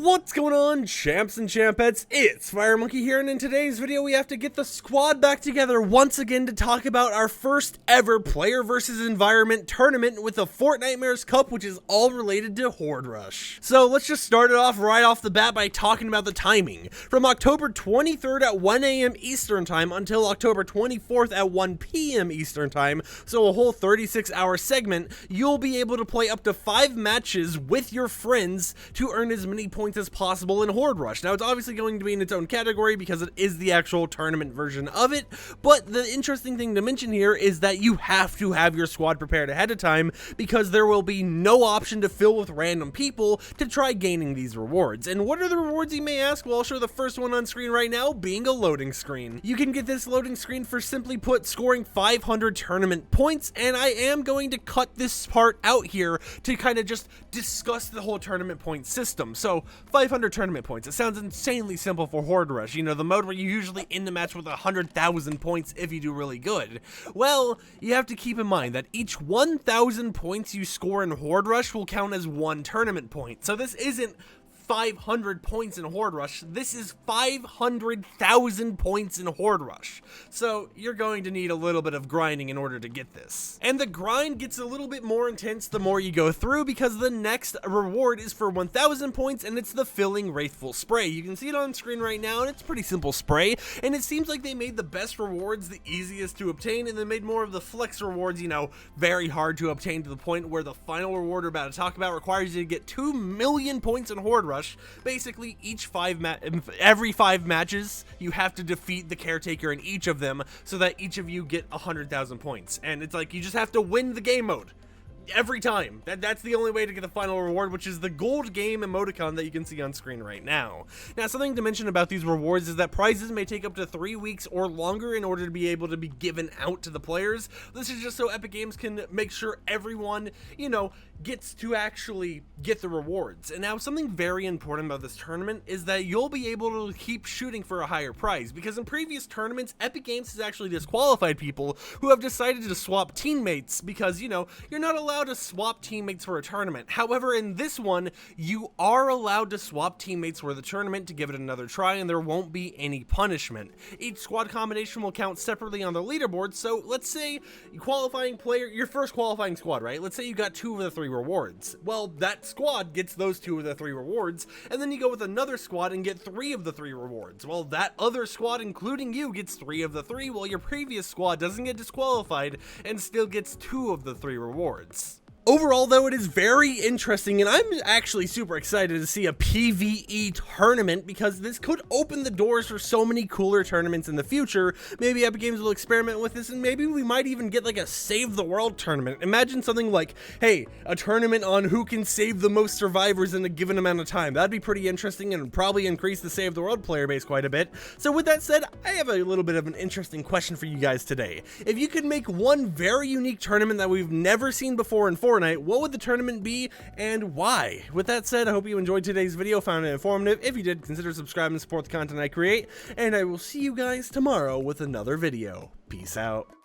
What's going on, champs and champettes? It's FireMonkey here, and in today's video we have to get the squad back together once again to talk about our first ever player versus environment tournament with the Fortnitemares Cup, which is all related to Horde Rush. So let's just start it off right off the bat by talking about the timing. From October 23rd at 1 AM Eastern Time until October 24th at 1 PM Eastern Time, so a whole 36-hour segment, you'll be able to play up to 5 matches with your friends to earn as many points as possible in Horde Rush. Now, it's obviously going to be in its own category because it is the actual tournament version of it, but the interesting thing to mention here is that you have to have your squad prepared ahead of time because there will be no option to fill with random people to try gaining these rewards. And what are the rewards, you may ask? Well, I'll show the first one on screen right now, being a loading screen. You can get this loading screen for simply put scoring 500 tournament points, and I am going to cut this part out here to kind of just discuss the whole tournament point system. So 500 tournament points, it sounds insanely simple for Horde Rush, you know, the mode where you usually end the match with 100,000 points if you do really good. Well, you have to keep in mind that each 1,000 points you score in Horde Rush will count as 1 tournament point. So this isn't 500 points in Horde Rush, this is 500,000 points in Horde Rush. So you're going to need a little bit of grinding in order to get this. And the grind gets a little bit more intense the more you go through because the next reward is for 1,000 points and it's the Filling Wraithful Spray. You can see it on screen right now and it's a pretty simple spray, and it seems like they made the best rewards the easiest to obtain, and they made more of the flex rewards, you know, very hard to obtain, to the point where the final reward we're about to talk about requires you to get 2 million points in Horde Rush. Basically, every 5 matches, you have to defeat the caretaker in each of them so that each of you get 100,000 points. And it's like you just have to win the game mode every time. That's the only way to get the final reward, which is the gold game emoticon that you can see on screen right now. Now, something to mention about these rewards is that prizes may take up to 3 weeks or longer in order to be able to be given out to the players. This is just so Epic Games can make sure everyone, you know, gets to actually get the rewards. And now, something very important about this tournament is that you'll be able to keep shooting for a higher prize, because in previous tournaments, Epic Games has actually disqualified people who have decided to swap teammates because, you know, you're not allowed to swap teammates for a tournament. However, in this one, you are allowed to swap teammates for the tournament to give it another try, and there won't be any punishment. Each squad combination will count separately on the leaderboard. So let's say qualifying player, your first qualifying squad, right? Let's say you got 2 of the 3 rewards. Well, that squad gets those 2 of the 3 rewards, and then you go with another squad and get 3 of the 3 rewards. Well, that other squad, including you, gets 3 of the 3, while your previous squad doesn't get disqualified and still gets 2 of the 3 rewards. Overall, though, it is very interesting, and I'm actually super excited to see a PvE tournament because this could open the doors for so many cooler tournaments in the future. Maybe Epic Games will experiment with this, and maybe we might even get like a Save the World tournament. Imagine something like, hey, a tournament on who can save the most survivors in a given amount of time. That'd be pretty interesting and probably increase the Save the World player base quite a bit. So with that said, I have a little bit of an interesting question for you guys today. If you could make one very unique tournament that we've never seen before in Fortnite, what would the tournament be and why? With that said, I hope you enjoyed today's video, found it informative. If you did, consider subscribing and support the content I create, and I will see you guys tomorrow with another video. Peace out.